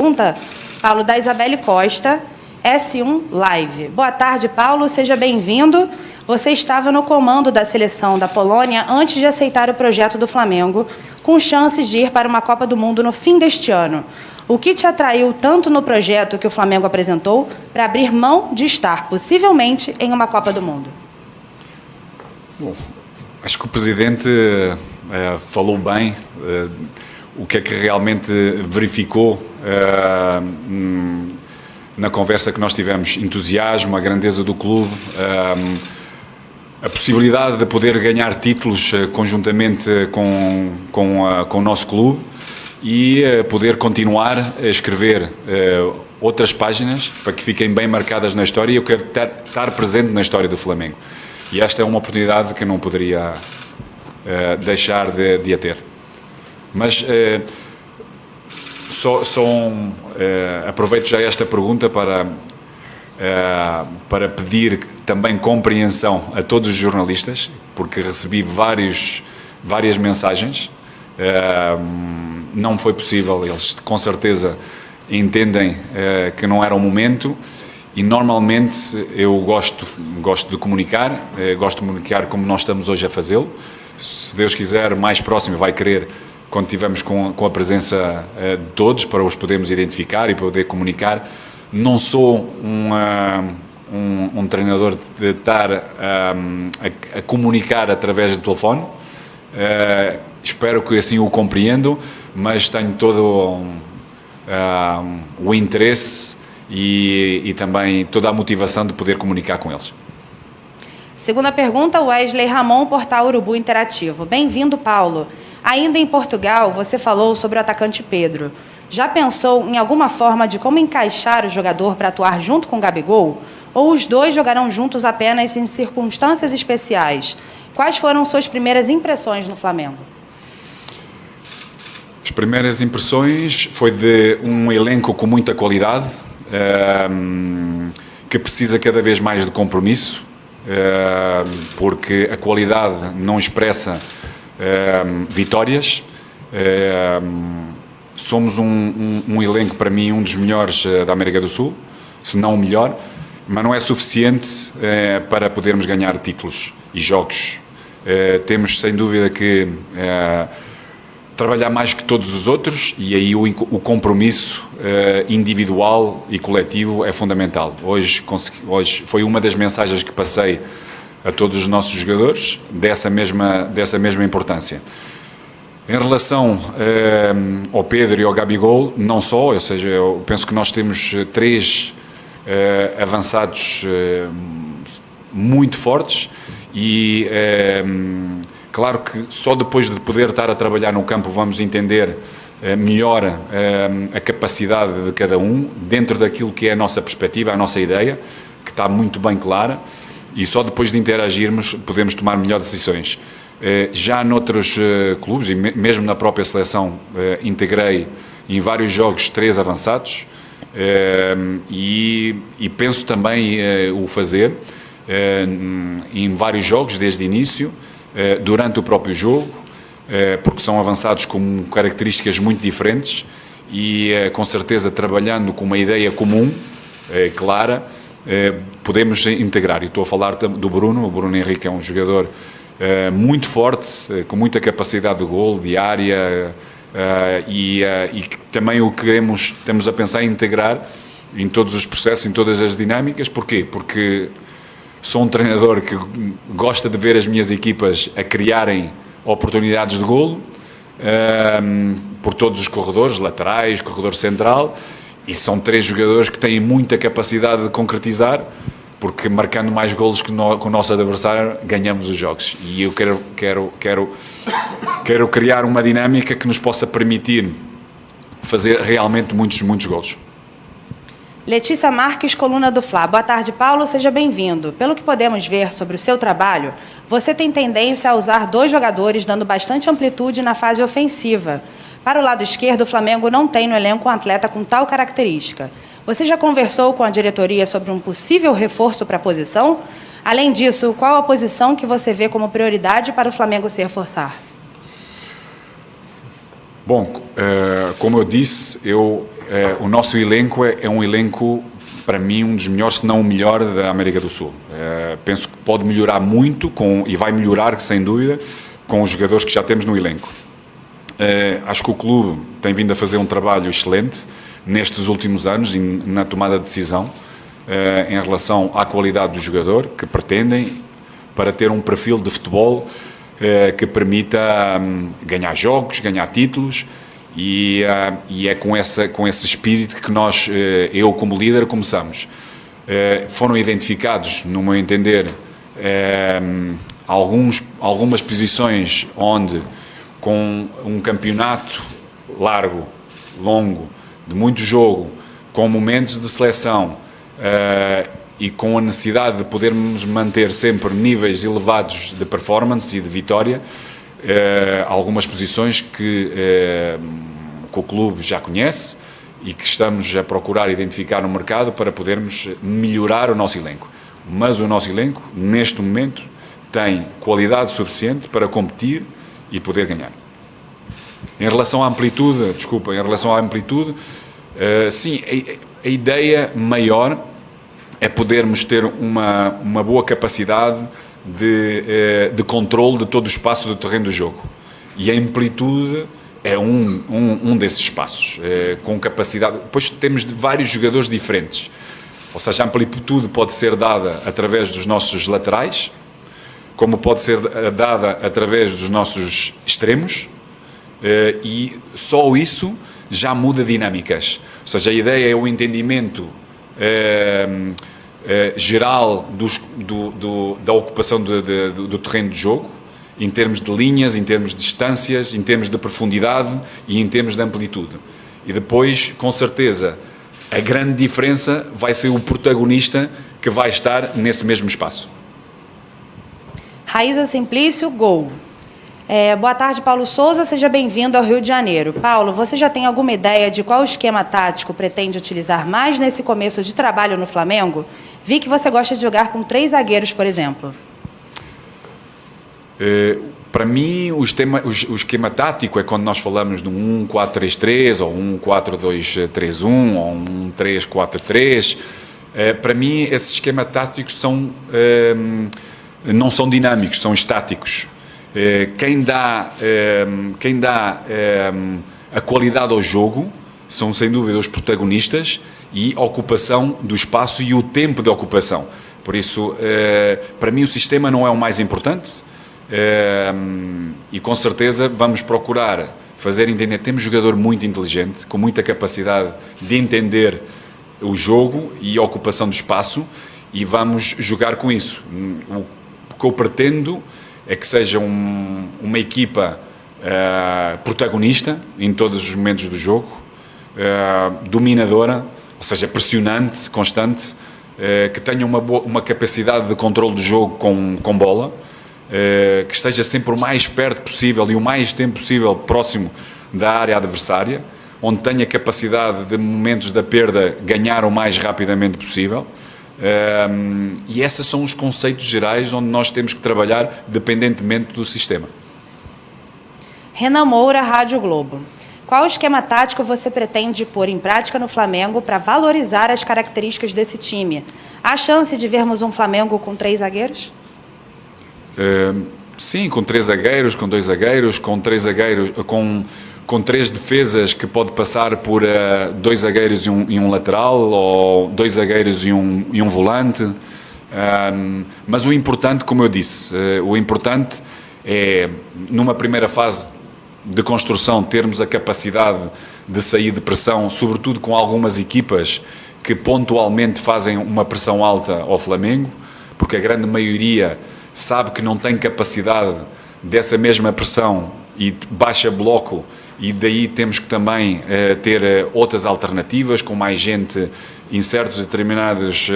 Pergunta, Paulo, da Isabelle Costa, S1 Live. Boa tarde, Paulo, seja bem-vindo. Você estava no comando da seleção da Polônia antes de aceitar o projeto do Flamengo, com chances de ir para uma Copa do Mundo no fim deste ano. O que te atraiu tanto no projeto que o Flamengo apresentou para abrir mão de estar, possivelmente, em uma Copa do Mundo? Bom, acho que o Presidente falou bem o que é que realmente verificou na conversa que nós tivemos. Entusiasmo, a grandeza do clube, a possibilidade de poder ganhar títulos conjuntamente com o nosso clube e poder continuar a escrever outras páginas para que fiquem bem marcadas na história, e eu quero estar presente na história do Flamengo. E esta é uma oportunidade que eu não poderia deixar de a ter. Mas aproveito já esta pergunta para pedir também compreensão a todos os jornalistas, porque recebi várias mensagens. Não foi possível, eles com certeza entendem que não era o momento, e normalmente eu gosto de comunicar, como nós estamos hoje a fazê-lo. Se Deus quiser, mais próximo vai querer, quando estivermos com a presença de todos, para os podermos identificar e poder comunicar. Não sou um treinador de estar a comunicar através do telefone. Espero que assim o compreendam, mas tenho todo o interesse e também toda a motivação de poder comunicar com eles. Segunda pergunta, Wesley Ramon, Portal Urubu Interativo. Bem-vindo, Paulo. Ainda em Portugal, você falou sobre o atacante Pedro. Já pensou em alguma forma de como encaixar o jogador para atuar junto com o Gabigol? Ou os dois jogarão juntos apenas em circunstâncias especiais? Quais foram suas primeiras impressões no Flamengo? As primeiras impressões foi de um elenco com muita qualidade, que precisa cada vez mais de compromisso, porque a qualidade não expressa vitórias. Somos um elenco, para mim, um dos melhores da América do Sul, se não o melhor, mas não é suficiente para podermos ganhar títulos e jogos. Temos, sem dúvida, que trabalhar mais que todos os outros, e aí o compromisso individual e coletivo é fundamental. Hoje foi uma das mensagens que passei a todos os nossos jogadores, dessa mesma importância. Em relação ao Pedro e ao Gabigol, não só, ou seja, eu penso que nós temos três avançados muito fortes, e claro que só depois de poder estar a trabalhar no campo vamos entender melhor a capacidade de cada um, dentro daquilo que é a nossa perspectiva, a nossa ideia, que está muito bem clara, e só depois de interagirmos podemos tomar melhores decisões. Já noutros clubes, e mesmo na própria seleção, integrei em vários jogos 3 avançados, e penso também o fazer em vários jogos desde o início, durante o próprio jogo, porque são avançados com características muito diferentes, e com certeza trabalhando com uma ideia comum, clara, podemos integrar. E estou a falar do Bruno. O Bruno Henrique é um jogador muito forte, com muita capacidade de golo, de área, e também o que estamos a pensar em integrar em todos os processos, em todas as dinâmicas. Porquê? Porque sou um treinador que gosta de ver as minhas equipas a criarem oportunidades de golo, por todos os corredores, laterais, corredor central, e são 3 jogadores que têm muita capacidade de concretizar, porque marcando mais golos que o nosso adversário ganhamos os jogos. E eu quero criar uma dinâmica que nos possa permitir fazer realmente muitos golos. Letícia Marques, coluna do Fla. Boa tarde, Paulo, seja bem-vindo. Pelo que podemos ver sobre o seu trabalho, você tem tendência a usar 2 jogadores, dando bastante amplitude na fase ofensiva. Para o lado esquerdo, o Flamengo não tem no elenco um atleta com tal característica. Você já conversou com a diretoria sobre um possível reforço para a posição? Além disso, qual a posição que você vê como prioridade para o Flamengo se reforçar? Bom, como eu disse, o nosso elenco é um elenco, para mim, um dos melhores, se não o melhor, da América do Sul. Penso que pode melhorar muito e vai melhorar, sem dúvida, com os jogadores que já temos no elenco. Acho que o clube tem vindo a fazer um trabalho excelente nestes últimos anos na tomada de decisão em relação à qualidade do jogador que pretendem para ter um perfil de futebol que permita ganhar jogos, ganhar títulos e é com esse espírito que nós, eu como líder, começamos. Foram identificados, no meu entender, algumas posições onde, com um campeonato largo, longo, de muito jogo, com momentos de seleção e com a necessidade de podermos manter sempre níveis elevados de performance e de vitória, algumas posições que o clube já conhece e que estamos a procurar identificar no mercado para podermos melhorar o nosso elenco. Mas o nosso elenco, neste momento, tem qualidade suficiente para competir e poder ganhar. Em relação à amplitude, sim, a ideia maior é podermos ter uma boa capacidade de controle de todo o espaço do terreno do jogo. E a amplitude é um desses espaços, com capacidade. Depois temos vários jogadores diferentes. Ou seja, a amplitude pode ser dada através dos nossos laterais, como pode ser dada através dos nossos extremos, e só isso já muda dinâmicas. Ou seja, a ideia é o entendimento geral da ocupação do terreno de jogo, em termos de linhas, em termos de distâncias, em termos de profundidade e em termos de amplitude. E depois, com certeza, a grande diferença vai ser o protagonista que vai estar nesse mesmo espaço. Raíza Simplício, gol. Boa tarde, Paulo Souza, seja bem-vindo ao Rio de Janeiro. Paulo, você já tem alguma ideia de qual esquema tático pretende utilizar mais nesse começo de trabalho no Flamengo? Vi que você gosta de jogar com 3 zagueiros, por exemplo. Para mim, o esquema tático é quando nós falamos de um 1-4-3-3, ou um 4-2-3-1, ou um 3-4-3. Para mim, esses esquemas táticos não são dinâmicos, são estáticos. Quem dá a qualidade ao jogo são, sem dúvida, os protagonistas e a ocupação do espaço e o tempo de ocupação. Por isso, para mim, o sistema não é o mais importante. E com certeza vamos procurar fazer entender. Temos um jogador muito inteligente, com muita capacidade de entender o jogo e a ocupação do espaço, e vamos jogar com isso. O que eu pretendo é que seja uma equipa protagonista em todos os momentos do jogo, dominadora, ou seja, pressionante, constante, que tenha uma capacidade de controle do jogo com bola, que esteja sempre o mais perto possível e o mais tempo possível próximo da área adversária, onde tenha capacidade de, momentos da perda, ganhar o mais rapidamente possível. E esses são os conceitos gerais onde nós temos que trabalhar, dependentemente do sistema. Renan Moura, Rádio Globo. Qual esquema tático você pretende pôr em prática no Flamengo para valorizar as características desse time? Há chance de vermos um Flamengo com 3 zagueiros? Sim, com 3 zagueiros, com 2 zagueiros, com 3 zagueiros, com 3 defesas, que pode passar por 2 zagueiros e um lateral, ou 2 zagueiros e um volante. Mas o importante, como eu disse, o importante é, numa primeira fase de construção, termos a capacidade de sair de pressão, sobretudo com algumas equipas que pontualmente fazem uma pressão alta ao Flamengo, porque a grande maioria sabe que não tem capacidade dessa mesma pressão e baixa bloco, e daí temos que também ter outras alternativas, com mais gente em certas determinadas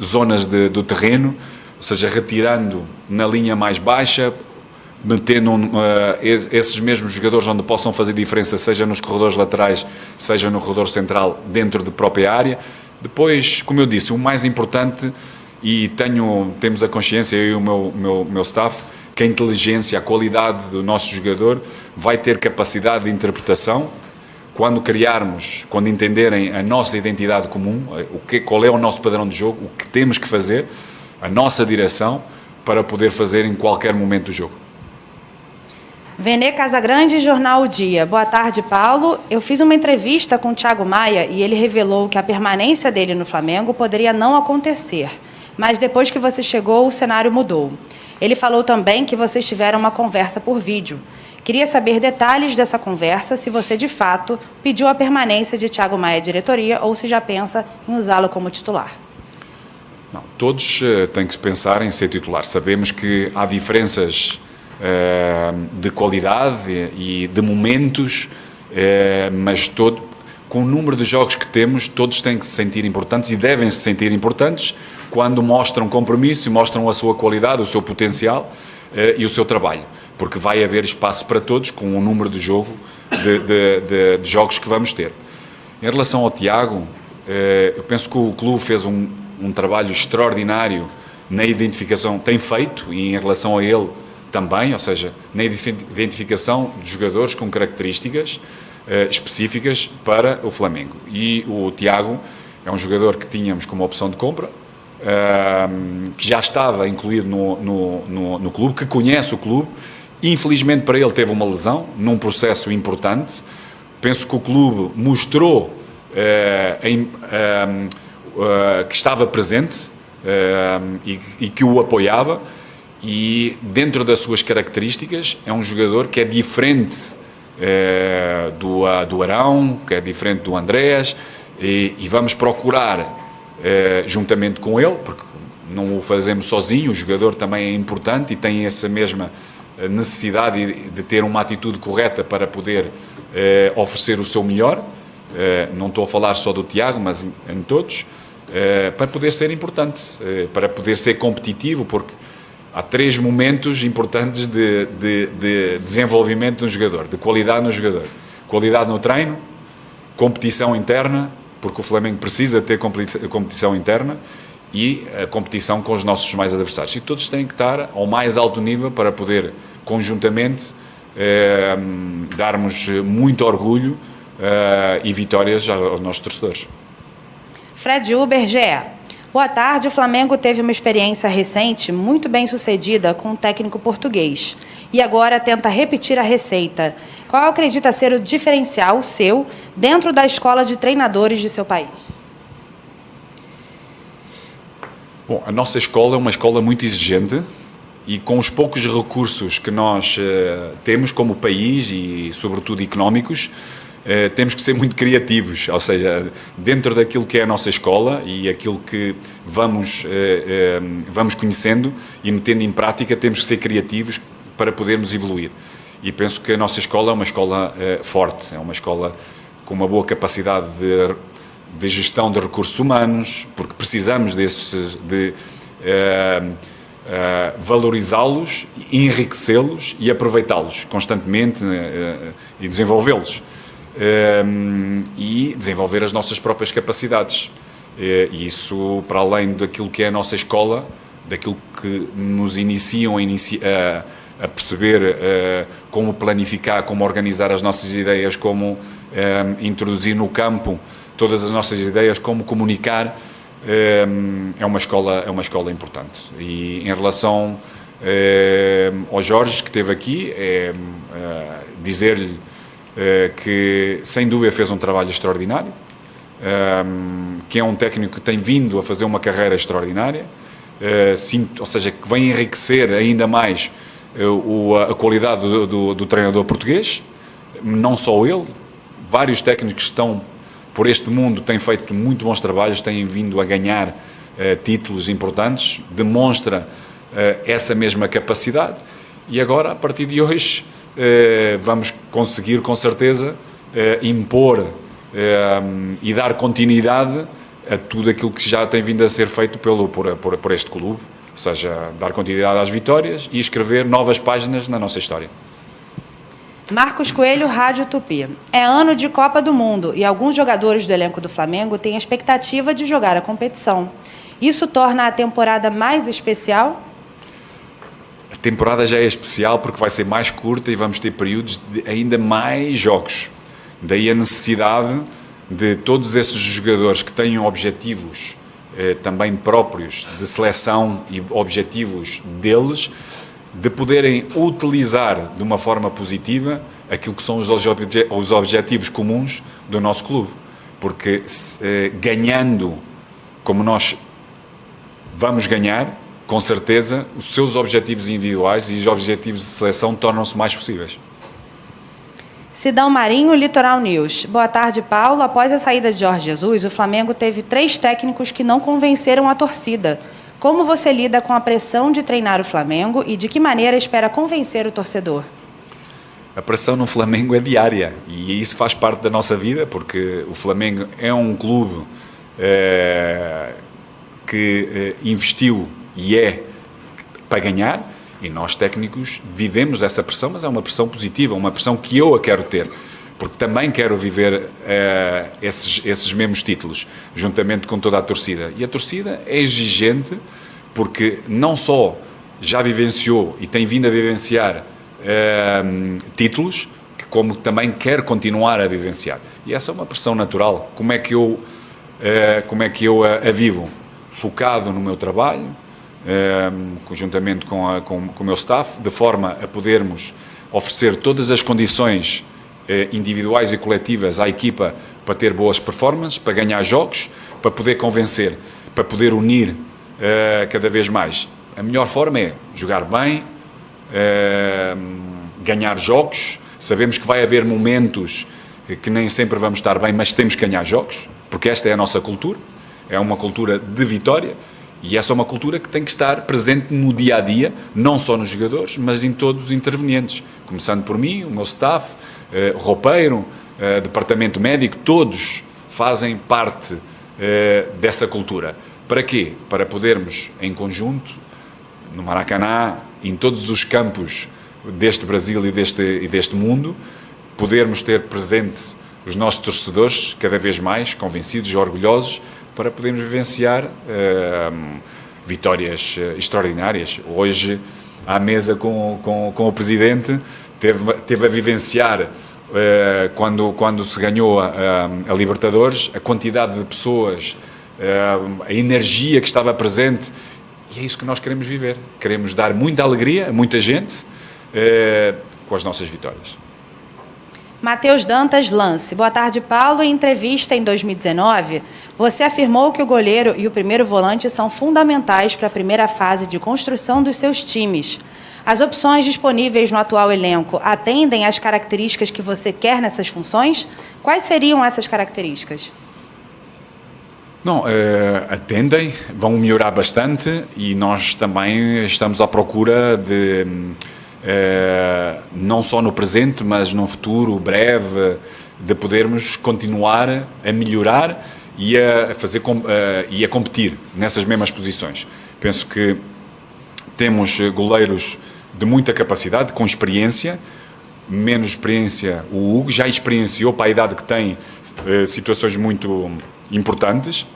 zonas do terreno, ou seja, retirando na linha mais baixa, metendo esses mesmos jogadores onde possam fazer diferença, seja nos corredores laterais, seja no corredor central, dentro da própria área. Depois, como eu disse, o mais importante, e temos a consciência, eu e o meu staff, que a inteligência, a qualidade do nosso jogador vai ter capacidade de interpretação, quando entenderem a nossa identidade comum, qual é o nosso padrão de jogo, o que temos que fazer, a nossa direção, para poder fazer em qualquer momento do jogo. Vene Casagrande, Jornal O Dia. Boa tarde, Paulo. Eu fiz uma entrevista com o Thiago Maia e ele revelou que a permanência dele no Flamengo poderia não acontecer. Mas depois que você chegou, o cenário mudou. Ele falou também que vocês tiveram uma conversa por vídeo. Queria saber detalhes dessa conversa, se você, de fato, pediu a permanência de Thiago Maia à diretoria ou se já pensa em usá-lo como titular. Não, todos têm que pensar em ser titular. Sabemos que há diferenças de qualidade e de momentos, mas com o número de jogos que temos, todos têm que se sentir importantes e devem se sentir importantes quando mostram compromisso, mostram a sua qualidade, o seu potencial e o seu trabalho, porque vai haver espaço para todos com o número de de jogos que vamos ter. Em relação ao Tiago, eu penso que o clube fez um trabalho extraordinário na identificação, tem feito, e em relação a ele também, ou seja, na identificação de jogadores com características específicas para o Flamengo. E o Tiago é um jogador que tínhamos como opção de compra, que já estava incluído no clube, que conhece o clube. Infelizmente para ele teve uma lesão num processo importante. Penso que o clube mostrou que estava presente e que o apoiava, e dentro das suas características é um jogador que é diferente do Arão, que é diferente do Andrés, e vamos procurar juntamente com ele, porque não o fazemos sozinho, o jogador também é importante e tem essa mesma necessidade de ter uma atitude correta para poder oferecer o seu melhor. Não estou a falar só do Tiago, mas em todos, para poder ser importante, para poder ser competitivo, porque há 3 momentos importantes de desenvolvimento de um jogador, de qualidade no jogador. Qualidade no treino, competição interna, porque o Flamengo precisa ter competição interna, e a competição com os nossos mais adversários. E todos têm que estar ao mais alto nível para poder, conjuntamente, darmos muito orgulho e vitórias aos nossos torcedores. Fred Uber, GE. Boa tarde. O Flamengo teve uma experiência recente muito bem sucedida com um técnico português e agora tenta repetir a receita. Qual acredita ser o diferencial seu dentro da escola de treinadores de seu país? Bom, a nossa escola é uma escola muito exigente e com os poucos recursos que nós temos como país e, sobretudo, económicos, temos que ser muito criativos, ou seja, dentro daquilo que é a nossa escola e aquilo que vamos conhecendo e metendo em prática, temos que ser criativos para podermos evoluir. E penso que a nossa escola é uma escola forte, é uma escola com uma boa capacidade de gestão de recursos humanos, porque precisamos de valorizá-los, enriquecê-los e aproveitá-los constantemente e desenvolvê-los. E desenvolver as nossas próprias capacidades. E isso, para além daquilo que é a nossa escola, daquilo que nos iniciam a perceber como planificar, como organizar as nossas ideias, como introduzir no campo todas as nossas ideias, como comunicar, é uma escola importante. E em relação ao Jorge, que esteve aqui, dizer-lhe que sem dúvida fez um trabalho extraordinário, que é um técnico que tem vindo a fazer uma carreira extraordinária, ou seja, que vem enriquecer ainda mais a qualidade do treinador português. Não só ele, vários técnicos que estão por este mundo têm feito muito bons trabalhos, têm vindo a ganhar títulos importantes, demonstra essa mesma capacidade, e agora, a partir de hoje, vamos conseguir com certeza impor e dar continuidade a tudo aquilo que já tem vindo a ser feito por este clube, ou seja, dar continuidade às vitórias e escrever novas páginas na nossa história. Marcos Coelho, Rádio Tupi. É ano de Copa do Mundo e alguns jogadores do elenco do Flamengo têm a expectativa de jogar a competição. Isso torna a temporada mais especial? A temporada já é especial porque vai ser mais curta e vamos ter períodos de ainda mais jogos. Daí a necessidade de todos esses jogadores que têm objetivos também próprios de seleção e objetivos deles, de poderem utilizar de uma forma positiva aquilo que são os objetivos comuns do nosso clube. Porque ganhando como nós vamos ganhar, com certeza os seus objetivos individuais e os objetivos de seleção tornam-se mais possíveis. Sidão Marinho, Litoral News. Boa tarde, Paulo. Após a saída de Jorge Jesus, o Flamengo teve 3 técnicos que não convenceram a torcida. Como você lida com a pressão de treinar o Flamengo e de que maneira espera convencer o torcedor? A pressão no Flamengo é diária e isso faz parte da nossa vida, porque o Flamengo é um clube que investiu e é para ganhar, e nós técnicos vivemos essa pressão, mas é uma pressão positiva, uma pressão que eu a quero ter, porque também quero viver esses mesmos títulos, juntamente com toda a torcida. E a torcida é exigente, porque não só já vivenciou e tem vindo a vivenciar títulos, como também quer continuar a vivenciar. E essa é uma pressão natural. Como é que eu a vivo? Focado no meu trabalho, conjuntamente com o meu staff, de forma a podermos oferecer todas as condições individuais e coletivas à equipa para ter boas performances, para ganhar jogos, para poder convencer, para poder unir cada vez mais. A melhor forma é jogar bem, ganhar jogos. Sabemos que vai haver momentos que nem sempre vamos estar bem, mas temos que ganhar jogos, porque esta é a nossa cultura, é uma cultura de vitória, e essa é uma cultura que tem que estar presente no dia-a-dia, não só nos jogadores, mas em todos os intervenientes, começando por mim, o meu staff, roupeiro, departamento médico, todos fazem parte dessa cultura. Para quê? Para podermos, em conjunto, no Maracanã, em todos os campos deste Brasil e deste mundo, podermos ter presente os nossos torcedores, cada vez mais convencidos e orgulhosos, para podermos vivenciar vitórias extraordinárias. Hoje, à mesa com o Presidente, teve a vivenciar, quando se ganhou a Libertadores, a quantidade de pessoas, a energia que estava presente, e é isso que nós queremos viver. Queremos dar muita alegria a muita gente com as nossas vitórias. Matheus Dantas Lance. Boa tarde, Paulo. Em entrevista em 2019, você afirmou que o goleiro e o primeiro volante são fundamentais para a primeira fase de construção dos seus times. As opções disponíveis no atual elenco atendem às características que você quer nessas funções? Quais seriam essas características? Não, atendem, vão melhorar bastante, e nós também estamos à procura de... não só no presente, mas no futuro breve, de podermos continuar a melhorar e a fazer e a competir nessas mesmas posições. Penso que temos goleiros de muita capacidade, com experiência, menos experiência o Hugo, já experienciou para a idade que tem situações muito importantes,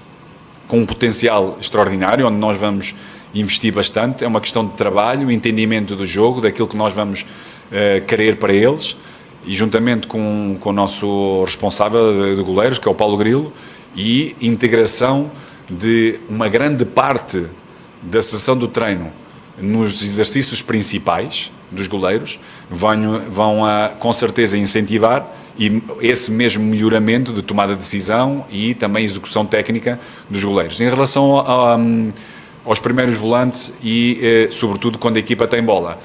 com um potencial extraordinário, onde nós vamos investir bastante. É uma questão de trabalho, entendimento do jogo, daquilo que nós vamos querer para eles, e juntamente com o nosso responsável de goleiros, que é o Paulo Grilo, e integração de uma grande parte da sessão do treino nos exercícios principais dos goleiros, vão com certeza incentivar e esse mesmo melhoramento de tomada de decisão e também execução técnica dos goleiros. Em relação aos primeiros volantes e, sobretudo, quando a equipa tem bola,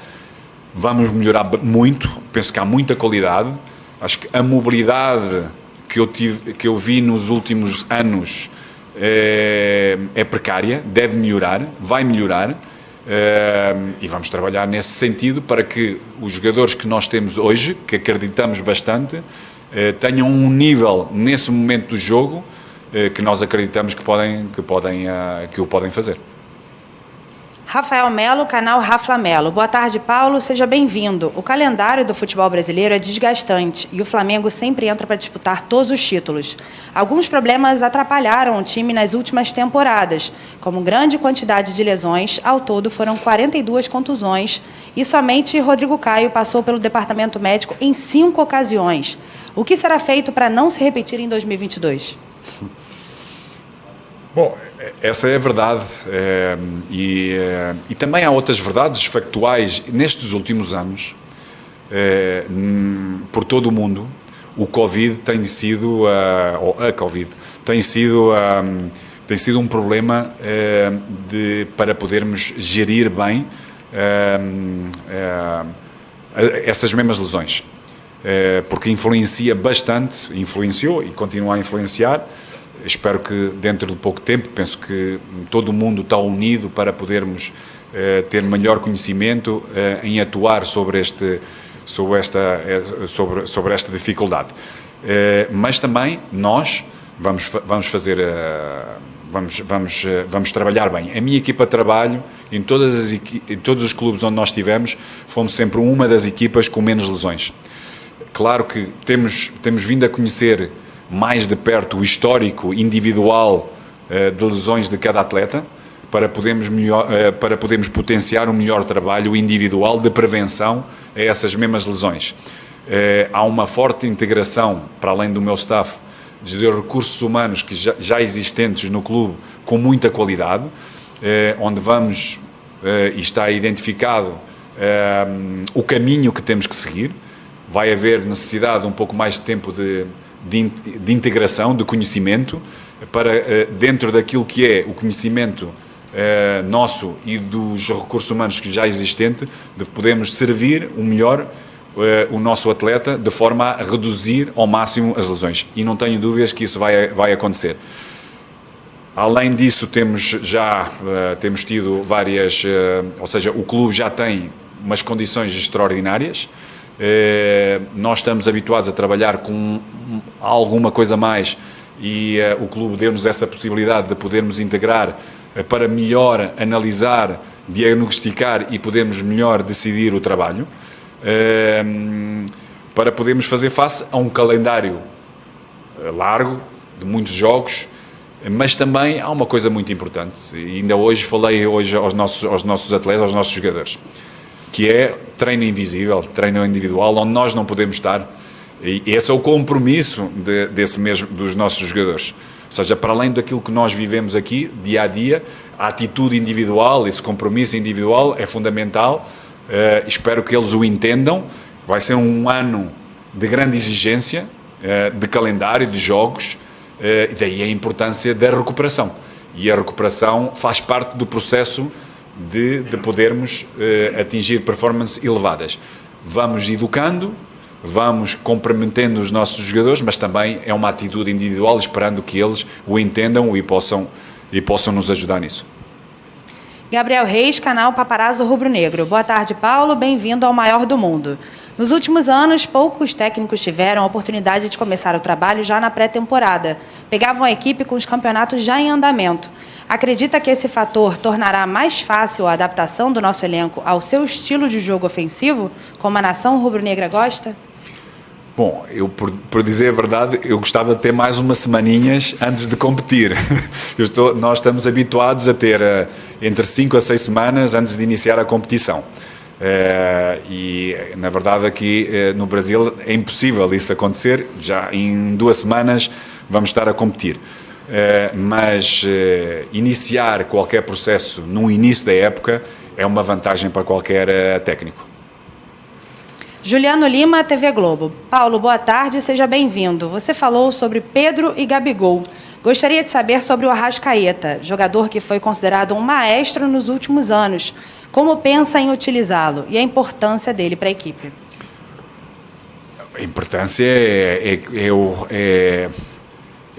vamos melhorar muito. Penso que há muita qualidade. Acho que a mobilidade que eu vi nos últimos anos é precária, deve melhorar, vai melhorar, e vamos trabalhar nesse sentido para que os jogadores que nós temos hoje, que acreditamos bastante, tenham um nível nesse momento do jogo que nós acreditamos que o podem fazer. Rafael Melo, canal Rafa Melo. Boa tarde, Paulo. Seja bem-vindo. O calendário do futebol brasileiro é desgastante e o Flamengo sempre entra para disputar todos os títulos. Alguns problemas atrapalharam o time nas últimas temporadas, como grande quantidade de lesões. Ao todo, foram 42 contusões e somente Rodrigo Caio passou pelo departamento médico em 5 ocasiões. O que será feito para não se repetir em 2022? Bom, essa é a verdade e também há outras verdades factuais. Nestes últimos anos, por todo o mundo, o Covid tem sido, ou a Covid, tem sido um problema para podermos gerir bem essas mesmas lesões, porque influenciou e continua a influenciar. Espero que dentro de pouco tempo, penso que todo o mundo está unido para podermos ter melhor conhecimento em atuar sobre esta dificuldade. Mas também nós vamos trabalhar bem. A minha equipa de trabalho, em todos os clubes onde nós estivemos, fomos sempre uma das equipas com menos lesões. Claro que temos vindo a conhecer mais de perto o histórico individual de lesões de cada atleta, para podermos potenciar um melhor trabalho individual de prevenção a essas mesmas lesões. Há uma forte integração, para além do meu staff, de recursos humanos que já existentes no clube, com muita qualidade, onde vamos, e está identificado o caminho que temos que seguir. Vai haver necessidade de um pouco mais de tempo de integração, de conhecimento, para dentro daquilo que é o conhecimento nosso e dos recursos humanos que já existente, de podermos servir o melhor o nosso atleta, de forma a reduzir ao máximo as lesões. E não tenho dúvidas que isso vai acontecer. Além disso, temos tido várias, ou seja, o clube já tem umas condições extraordinárias. Nós estamos habituados a trabalhar com alguma coisa mais e o clube deu-nos essa possibilidade de podermos integrar para melhor analisar, diagnosticar e podermos melhor decidir o trabalho, para podermos fazer face a um calendário largo, de muitos jogos, mas também há uma coisa muito importante, e ainda hoje falei aos nossos atletas, aos nossos jogadores, que é treino invisível, treino individual, onde nós não podemos estar, e esse é o compromisso dos nossos jogadores. Ou seja, para além daquilo que nós vivemos aqui, dia a dia, a atitude individual, esse compromisso individual é fundamental. Espero que eles o entendam. Vai ser um ano de grande exigência, de calendário, de jogos, e daí a importância da recuperação. E a recuperação faz parte do processo de podermos atingir performances elevadas. Vamos educando, vamos comprometendo os nossos jogadores, mas também é uma atitude individual, esperando que eles o entendam e possam nos ajudar nisso. Gabriel Reis, canal Paparazzo Rubro Negro. Boa tarde, Paulo. Bem-vindo ao maior do mundo. Nos últimos anos, poucos técnicos tiveram a oportunidade de começar o trabalho já na pré-temporada. Pegavam a equipe com os campeonatos já em andamento. Acredita que esse fator tornará mais fácil a adaptação do nosso elenco ao seu estilo de jogo ofensivo, como a nação rubro-negra gosta? Bom, por dizer a verdade, eu gostava de ter mais umas semaninhas antes de competir. Nós estamos habituados a ter entre 5 a 6 semanas antes de iniciar a competição. E, na verdade, aqui no Brasil é impossível isso acontecer. Já em 2 semanas vamos estar a competir. Mas iniciar qualquer processo no início da época é uma vantagem para qualquer técnico. Juliano Lima, TV Globo. Paulo, boa tarde, seja bem-vindo. Você falou sobre Pedro e Gabigol. Gostaria de saber sobre o Arrascaeta, jogador que foi considerado um maestro nos últimos anos. Como pensa em utilizá-lo e a importância dele para a equipe? A importância é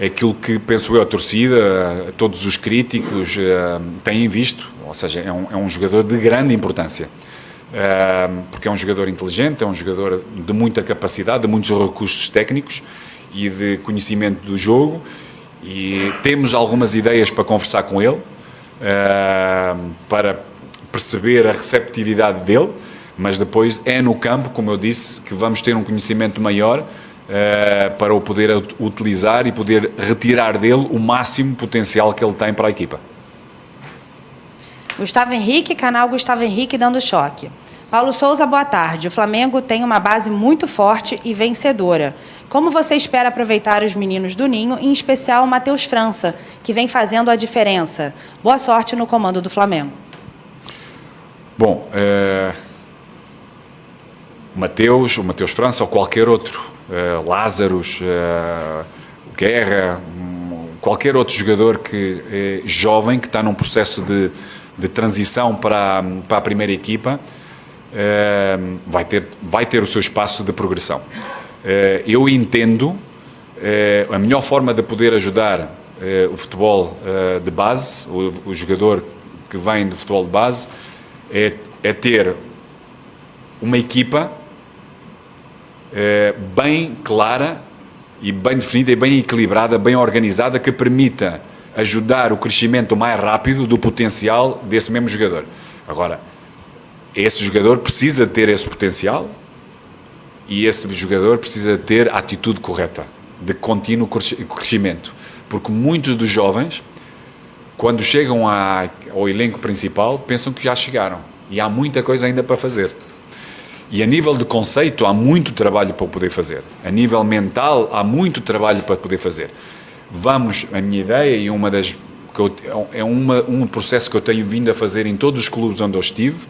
aquilo que, penso eu, a torcida, todos os críticos têm visto, ou seja, é um jogador de grande importância. Porque é um jogador inteligente, é um jogador de muita capacidade, de muitos recursos técnicos e de conhecimento do jogo, e temos algumas ideias para conversar com ele, para perceber a receptividade dele, mas depois é no campo, como eu disse, que vamos ter um conhecimento maior para o poder utilizar e poder retirar dele o máximo potencial que ele tem para a equipa. Gustavo Henrique, canal Gustavo Henrique dando choque. Paulo Souza, boa tarde. O Flamengo tem uma base muito forte e vencedora. Como você espera aproveitar os meninos do Ninho, em especial o Matheus França, que vem fazendo a diferença? Boa sorte no comando do Flamengo. Bom, o Matheus França ou qualquer outro, Lázaros, Guerra, qualquer outro jogador que é jovem, que está num processo de transição para a primeira equipa, vai ter o seu espaço de progressão. Eu entendo a melhor forma de poder ajudar o futebol de base, o jogador que vem do futebol de base, é ter uma equipa bem clara e bem definida e bem equilibrada, bem organizada, que permita ajudar o crescimento mais rápido do potencial desse mesmo jogador. Agora, esse jogador precisa ter esse potencial e esse jogador precisa ter a atitude correta, de contínuo crescimento. Porque muitos dos jovens, quando chegam ao elenco principal, pensam que já chegaram. E há muita coisa ainda para fazer. E a nível de conceito, há muito trabalho para poder fazer. A nível mental, há muito trabalho para poder fazer. A minha ideia, e um processo que eu tenho vindo a fazer em todos os clubes onde eu estive,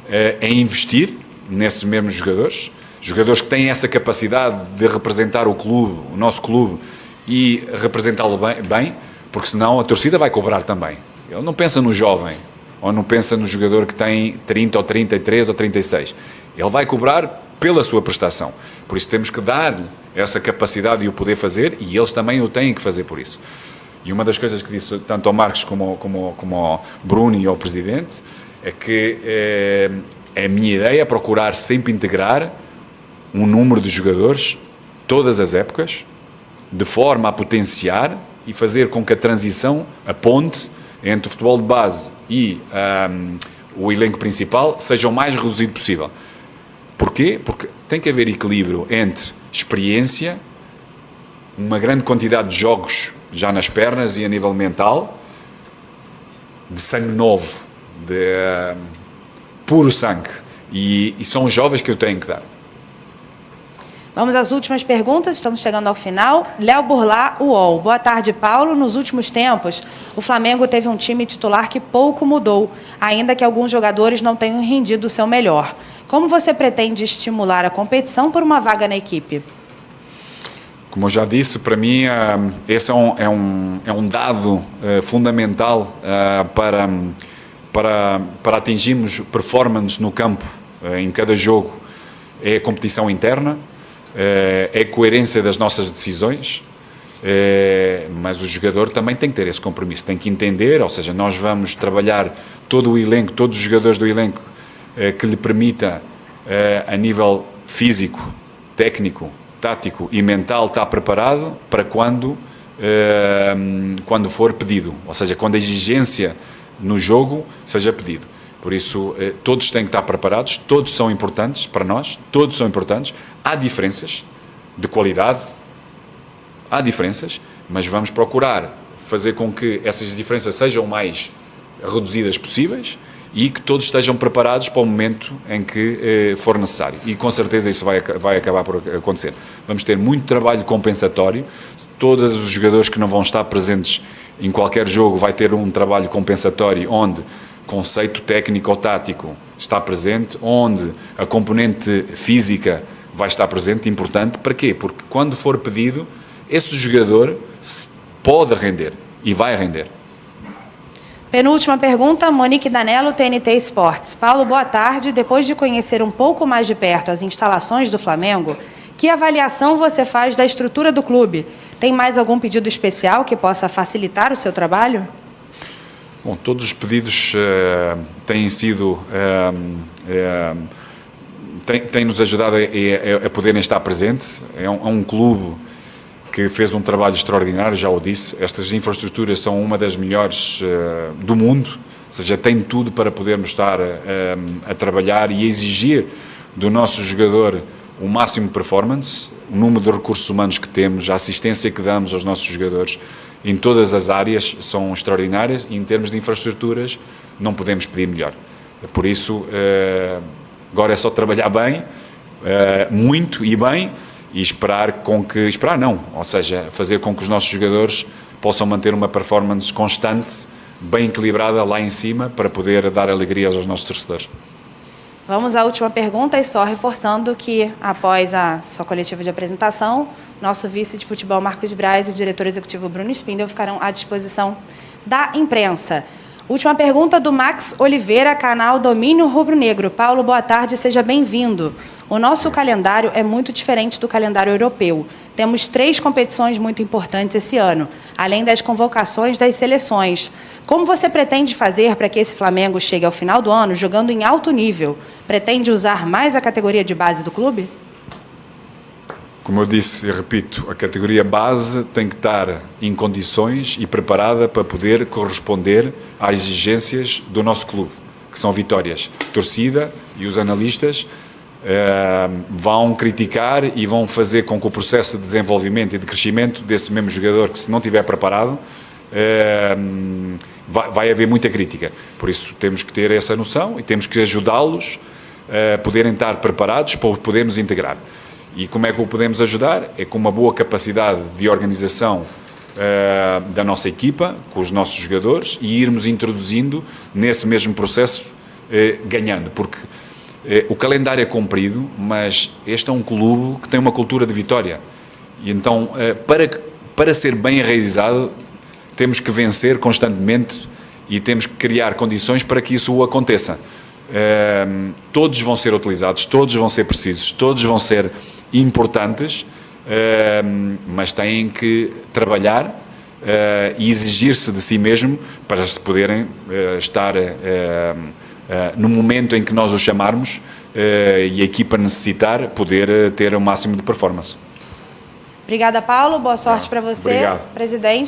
é investir nesses mesmos jogadores que têm essa capacidade de representar o clube, o nosso clube, e representá-lo bem, porque senão a torcida vai cobrar também. Ele não pensa no jovem, ou não pensa no jogador que tem 30 ou 33 ou 36. Ele vai cobrar pela sua prestação. Por isso temos que dar essa capacidade e o poder fazer, e eles também o têm que fazer por isso. E uma das coisas que disse tanto ao Marcos como ao Bruno e ao Presidente é que a minha ideia é procurar sempre integrar um número de jogadores, todas as épocas, de forma a potenciar e fazer com que a transição, a ponte entre o futebol de base e o elenco principal seja o mais reduzido possível. Porquê? Porque tem que haver equilíbrio entre experiência, uma grande quantidade de jogos já nas pernas e a nível mental, de sangue novo, de puro sangue. E são os jovens que eu tenho que dar. Vamos às últimas perguntas, estamos chegando ao final. Léo Burlá, UOL. Boa tarde, Paulo. Nos últimos tempos, o Flamengo teve um time titular que pouco mudou, ainda que alguns jogadores não tenham rendido o seu melhor. Como você pretende estimular a competição por uma vaga na equipe? Como eu já disse, para mim, esse é um dado fundamental para atingirmos performance no campo em cada jogo. É a competição interna, é a coerência das nossas decisões, mas o jogador também tem que ter esse compromisso, tem que entender, ou seja, nós vamos trabalhar todo o elenco, todos os jogadores do elenco, que lhe permita, a nível físico, técnico, tático e mental, estar preparado para quando for pedido, ou seja, quando a exigência no jogo seja pedido. Por isso, todos têm que estar preparados, todos são importantes para nós, todos são importantes. Há diferenças de qualidade, mas vamos procurar fazer com que essas diferenças sejam o mais reduzidas possíveis e que todos estejam preparados para o momento em que for necessário. E com certeza isso vai acabar por acontecer. Vamos ter muito trabalho compensatório. Todos os jogadores que não vão estar presentes em qualquer jogo vai ter um trabalho compensatório onde conceito técnico ou tático está presente, onde a componente física vai estar presente, importante. Para quê? Porque quando for pedido, esse jogador pode render e vai render. Penúltima pergunta, Monique Danello, TNT Esportes. Paulo, boa tarde. Depois de conhecer um pouco mais de perto as instalações do Flamengo, que avaliação você faz da estrutura do clube? Tem mais algum pedido especial que possa facilitar o seu trabalho? Bom, todos os pedidos têm sido... têm nos ajudado a poderem estar presentes. É um clube que fez um trabalho extraordinário, já o disse. Estas infraestruturas são uma das melhores do mundo, Ou seja, tem tudo para podermos estar a trabalhar e a exigir do nosso jogador o máximo de performance, o número de recursos humanos que temos, a assistência que damos aos nossos jogadores em todas as áreas são extraordinárias e em termos de infraestruturas não podemos pedir melhor. Por isso, agora é só trabalhar bem, muito e bem, e ou seja, fazer com que os nossos jogadores possam manter uma performance constante, bem equilibrada lá em cima, para poder dar alegrias aos nossos torcedores. Vamos à última pergunta, e só reforçando que, após a sua coletiva de apresentação, nosso vice de futebol, Marcos Braz, e o diretor executivo, Bruno Spindel, ficarão à disposição da imprensa. Última pergunta do Max Oliveira, canal Domínio Rubro Negro. Paulo, boa tarde, seja bem-vindo. O nosso calendário é muito diferente do calendário europeu. Temos 3 competições muito importantes esse ano, além das convocações das seleções. Como você pretende fazer para que esse Flamengo chegue ao final do ano jogando em alto nível? Pretende usar mais a categoria de base do clube? Como eu disse e repito, a categoria base tem que estar em condições e preparada para poder corresponder às exigências do nosso clube, que são vitórias. A torcida e os analistas vão criticar e vão fazer com que o processo de desenvolvimento e de crescimento desse mesmo jogador, que se não estiver preparado, vai haver muita crítica. Por isso temos que ter essa noção e temos que ajudá-los a poderem estar preparados para podermos integrar. E como é que o podemos ajudar? É com uma boa capacidade de organização da nossa equipa, com os nossos jogadores, e irmos introduzindo nesse mesmo processo, ganhando. Porque o calendário é comprido, mas este é um clube que tem uma cultura de vitória. E então, para ser bem enraizado, temos que vencer constantemente e temos que criar condições para que isso aconteça. Todos vão ser utilizados, todos vão ser precisos, todos vão ser importantes, mas têm que trabalhar e exigir-se de si mesmo para se poderem estar no momento em que nós os chamarmos e a equipa necessitar, poder ter o máximo de performance. Obrigada, Paulo. Boa sorte para você, Obrigado. presidente.